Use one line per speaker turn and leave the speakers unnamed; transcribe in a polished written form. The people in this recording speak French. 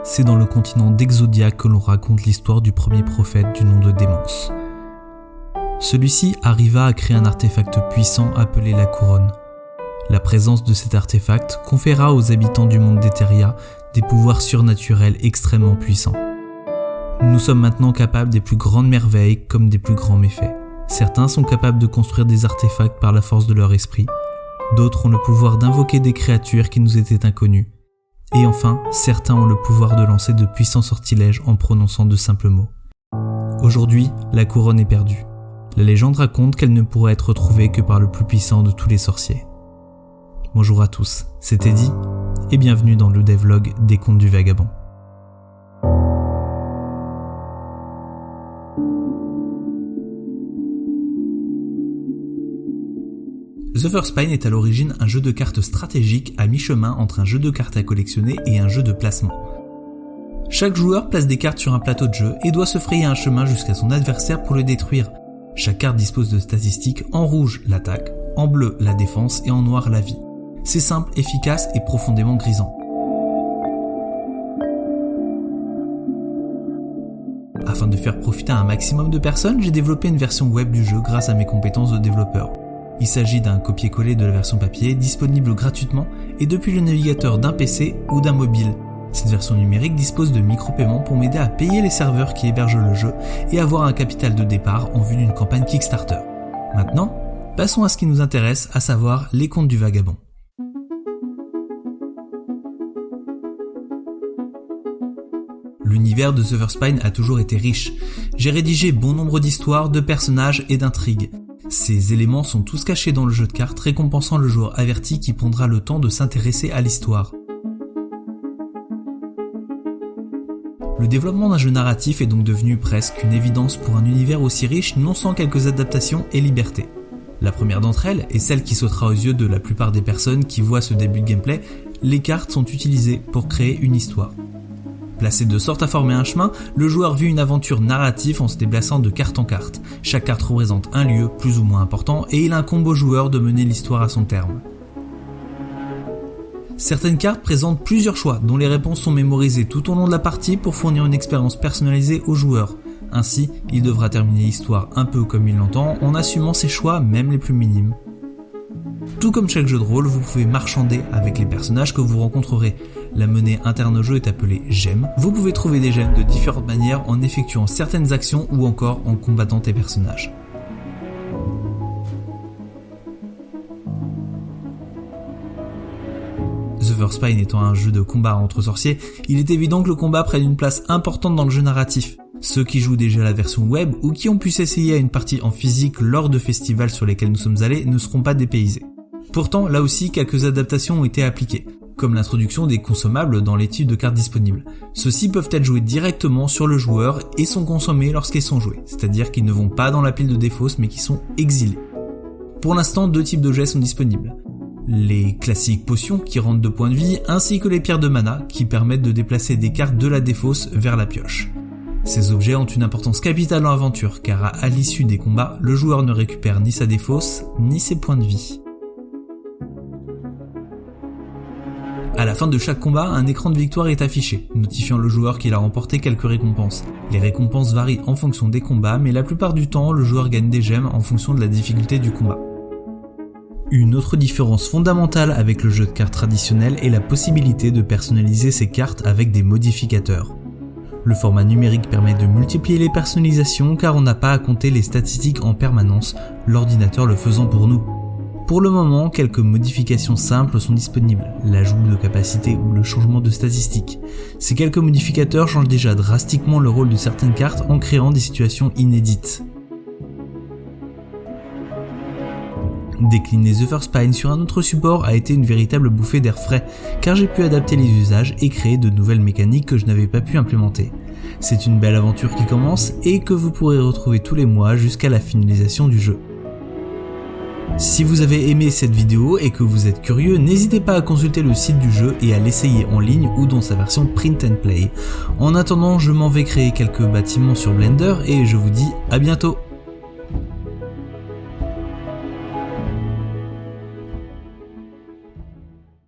c'est dans le continent d'Exodia que l'on raconte l'histoire du premier prophète du nom de Démence. Celui-ci arriva à créer un artefact puissant appelé la couronne. La présence de cet artefact conféra aux habitants du monde d'Etheria des pouvoirs surnaturels extrêmement puissants. Nous sommes maintenant capables des plus grandes merveilles comme des plus grands méfaits. Certains sont capables de construire des artefacts par la force de leur esprit, d'autres ont le pouvoir d'invoquer des créatures qui nous étaient inconnues, et enfin, certains ont le pouvoir de lancer de puissants sortilèges en prononçant de simples mots. Aujourd'hui, la couronne est perdue. La légende raconte qu'elle ne pourra être retrouvée que par le plus puissant de tous les sorciers. Bonjour à tous, c'est Eddy, et bienvenue dans le devlog des Contes du Vagabond. The First Spine est à l'origine un jeu de cartes stratégique à mi-chemin entre un jeu de cartes à collectionner et un jeu de placement. Chaque joueur place des cartes sur un plateau de jeu et doit se frayer un chemin jusqu'à son adversaire pour le détruire. Chaque carte dispose de statistiques: en rouge l'attaque, en bleu la défense et en noir la vie. C'est simple, efficace et profondément grisant. Afin de faire profiter un maximum de personnes, j'ai développé une version web du jeu grâce à mes compétences de développeur. Il s'agit d'un copier-coller de la version papier disponible gratuitement et depuis le navigateur d'un PC ou d'un mobile. Cette version numérique dispose de micro-paiements pour m'aider à payer les serveurs qui hébergent le jeu et avoir un capital de départ en vue d'une campagne Kickstarter. Maintenant, passons à ce qui nous intéresse, à savoir les Contes du Vagabond. L'univers de The First Spine a toujours été riche. J'ai rédigé bon nombre d'histoires, de personnages et d'intrigues. Ces éléments sont tous cachés dans le jeu de cartes, récompensant le joueur averti qui prendra le temps de s'intéresser à l'histoire. Le développement d'un jeu narratif est donc devenu presque une évidence pour un univers aussi riche, non sans quelques adaptations et libertés. La première d'entre elles, et celle qui sautera aux yeux de la plupart des personnes qui voient ce début de gameplay, les cartes sont utilisées pour créer une histoire. Placé de sorte à former un chemin, le joueur vit une aventure narrative en se déplaçant de carte en carte. Chaque carte représente un lieu plus ou moins important et il incombe au joueur de mener l'histoire à son terme. Certaines cartes présentent plusieurs choix dont les réponses sont mémorisées tout au long de la partie pour fournir une expérience personnalisée au joueur. Ainsi, il devra terminer l'histoire un peu comme il l'entend en assumant ses choix même les plus minimes. Tout comme chaque jeu de rôle, vous pouvez marchander avec les personnages que vous rencontrerez. La monnaie interne au jeu est appelée gemmes. Vous pouvez trouver des gemmes de différentes manières en effectuant certaines actions ou encore en combattant tes personnages. The First Spine étant un jeu de combat entre sorciers, il est évident que le combat prenne une place importante dans le jeu narratif. Ceux qui jouent déjà la version web ou qui ont pu s'essayer à une partie en physique lors de festivals sur lesquels nous sommes allés ne seront pas dépaysés. Pourtant, là aussi, quelques adaptations ont été appliquées, comme l'introduction des consommables dans les types de cartes disponibles. Ceux-ci peuvent être joués directement sur le joueur et sont consommés lorsqu'ils sont joués, c'est-à-dire qu'ils ne vont pas dans la pile de défausse mais qui sont exilés. Pour l'instant, 2 types d'objets sont disponibles. Les classiques potions qui rendent 2 points de vie, ainsi que les pierres de mana qui permettent de déplacer des cartes de la défausse vers la pioche. Ces objets ont une importance capitale dans l'aventure, car à l'issue des combats, le joueur ne récupère ni sa défausse, ni ses points de vie. À la fin de chaque combat, un écran de victoire est affiché, notifiant le joueur qu'il a remporté quelques récompenses. Les récompenses varient en fonction des combats, mais la plupart du temps, le joueur gagne des gemmes en fonction de la difficulté du combat. Une autre différence fondamentale avec le jeu de cartes traditionnel est la possibilité de personnaliser ces cartes avec des modificateurs. Le format numérique permet de multiplier les personnalisations car on n'a pas à compter les statistiques en permanence, l'ordinateur le faisant pour nous. Pour le moment, quelques modifications simples sont disponibles, l'ajout de capacité ou le changement de statistiques. Ces quelques modificateurs changent déjà drastiquement le rôle de certaines cartes en créant des situations inédites. Décliner The First Spine sur un autre support a été une véritable bouffée d'air frais, car j'ai pu adapter les usages et créer de nouvelles mécaniques que je n'avais pas pu implémenter. C'est une belle aventure qui commence et que vous pourrez retrouver tous les mois jusqu'à la finalisation du jeu. Si vous avez aimé cette vidéo et que vous êtes curieux, n'hésitez pas à consulter le site du jeu et à l'essayer en ligne ou dans sa version print and play. En attendant, je m'en vais créer quelques bâtiments sur Blender et je vous dis à bientôt.